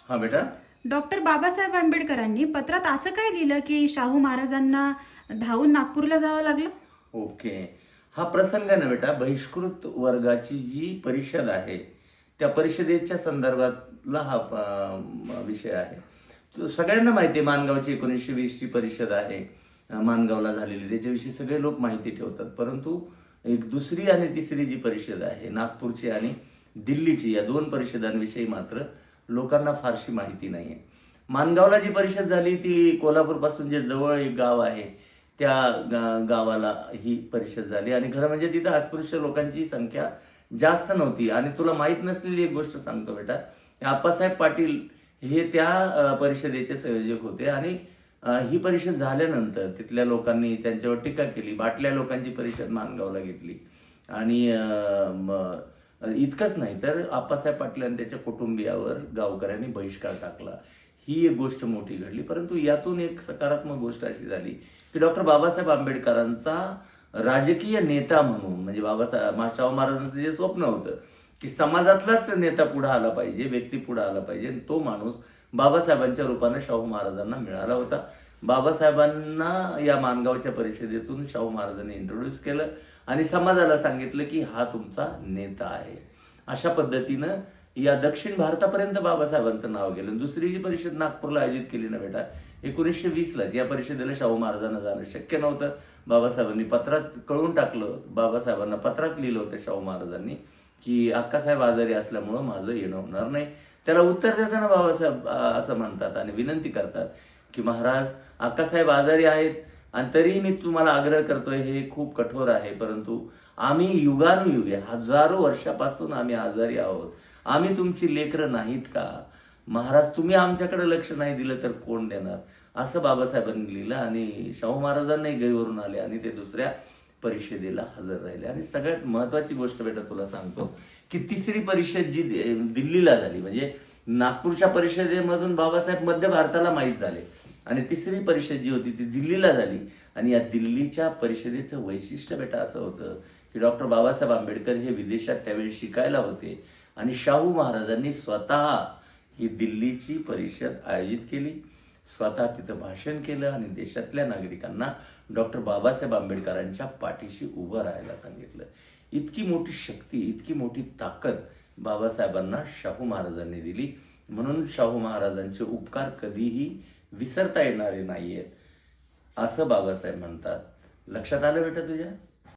हा बेटा. डॉक्टर बाबासाहेब आंबेडकरांनी पत्रात असं काय लिहिलं की शाहू महाराजांना धावून नागपूरला जावं लागलं? ओके. हा प्रसंग आहे ना बेटा, बहिष्कृत वर्गाची जी परिषद आहे त्या परिषदेच्या संदर्भातला हा विषय आहे. सगळ्यांना माहिती आहे माणगावची 1920 ची परिषद आहे, माणगावला झालेली, त्याच्याविषयी सगळे लोक माहिती ठेवतात. परंतु एक दुसरी आणि तिसरी जी परिषद आहे नागपूरची आणि दिल्लीची, या दोन परिषदांविषयी मात्र लोकांना फारशी माहिती नाही आहे. माणगावला जी परिषद झाली ती कोल्हापूरपासून जे जवळ एक गाव आहे त्या गावाला ही परिषद झाली. आणि खरं म्हणजे तिथं अस्पृश्य लोकांची संख्या जास्त नव्हती. आणि तुला माहीत नसलेली एक गोष्ट सांगतो बेटा, आप्पासाहेब पाटील हे त्या परिषदेचे संयोजक होते. आणि ही परिषद झाल्यानंतर तिथल्या लोकांनी त्यांच्यावर टीका केली. बाटल्या लोकांची परिषद माणगावला घेतली. आणि इतकंच नाही तर आप्पासाहेब पाटील आणि त्याच्या कुटुंबियावर गावकऱ्यांनी बहिष्कार टाकला. ही एक गोष्ट मोठी घडली. परंतु यातून एक सकारात्मक गोष्ट अशी झाली की डॉक्टर बाबासाहेब आंबेडकरांचा राजकीय नेता म्हणून, म्हणजे बाबासाहेब शाहू महाराजांचं जे स्वप्न होतं की समाजातलाच नेता पुढे आला पाहिजे, व्यक्ती पुढे आला पाहिजे, तो माणूस बाबासाहेबांच्या रूपाने शाहू महाराजांना मिळाला होता. बाबासाहेबांना या माणगावच्या परिषदेतून शाहू महाराजांनी इंट्रोड्यूस केलं आणि समाजाला सांगितलं की हा तुमचा नेता आहे. अशा पद्धतीनं या दक्षिण भारतापर्यंत बाबासाहेबांचं नाव गेलं. दुसरी जी परिषद नागपूरला आयोजित केली ना बेटा 1920लाच, या परिषदेला शाहू महाराजांना जाणं शक्य नव्हतं. बाबासाहेबांनी पत्रात कळवून टाकलं, बाबासाहेबांना पत्रात लिहिलं होतं शाहू महाराजांनी की अक्कासाहेब आजारी असल्यामुळं माझं येणं होणार नाही. त्याला उत्तर देताना बाबासाहेब असं म्हणतात आणि विनंती करतात की महाराज, अक्कासाहेब आजारी आहेत आणि तरीही मी तुम्हाला आग्रह करतोय, हे खूप कठोर आहे, परंतु आम्ही युगानुयुगे हजारो वर्षापासून आम्ही आजारी आहोत, आम्ही तुमची लेकरं नाहीत का महाराज? तुम्ही आमच्याकडे लक्ष नाही दिलं तर कोण देणार? असं बाबासाहेबांनी लिहिलं. आणि शाहू महाराजांनाही गैरवरून आले आणि ते दुसऱ्या परिषदेला हजर राहिले. आणि सगळ्यात महत्वाची गोष्ट बेटा तुला सांगतो की तिसरी परिषद जी दिल्लीला झाली, म्हणजे नागपूरच्या परिषदेमधून बाबासाहेब मध्य भारताला माहीत झाले आणि तिसरी परिषद जी होती ती दिल्लीला झाली. आणि या दिल्लीच्या परिषदेचं वैशिष्ट्य बेटा असं होतं की डॉक्टर बाबासाहेब आंबेडकर हे विदेशात त्यावेळी शिकायला होते आणि शाहू महाराजांनी स्वतः ही दिल्लीची परिषद आयोजित केली, स्वतः तिथं भाषण केलं आणि देशातल्या नागरिकांना डॉक्टर बाबासाहेब आंबेडकरांच्या पाठीशी उभं राहायला सांगितलं. इतकी मोठी शक्ती, इतकी मोठी ताकद बाबासाहेबांना शाहू महाराजांनी दिली. म्हणून शाहू महाराजांचे उपकार कधीही विसरता येणारे नाहीयेत असं बाबासाहेब म्हणतात. लक्षात आलं बेटा तुझ्या?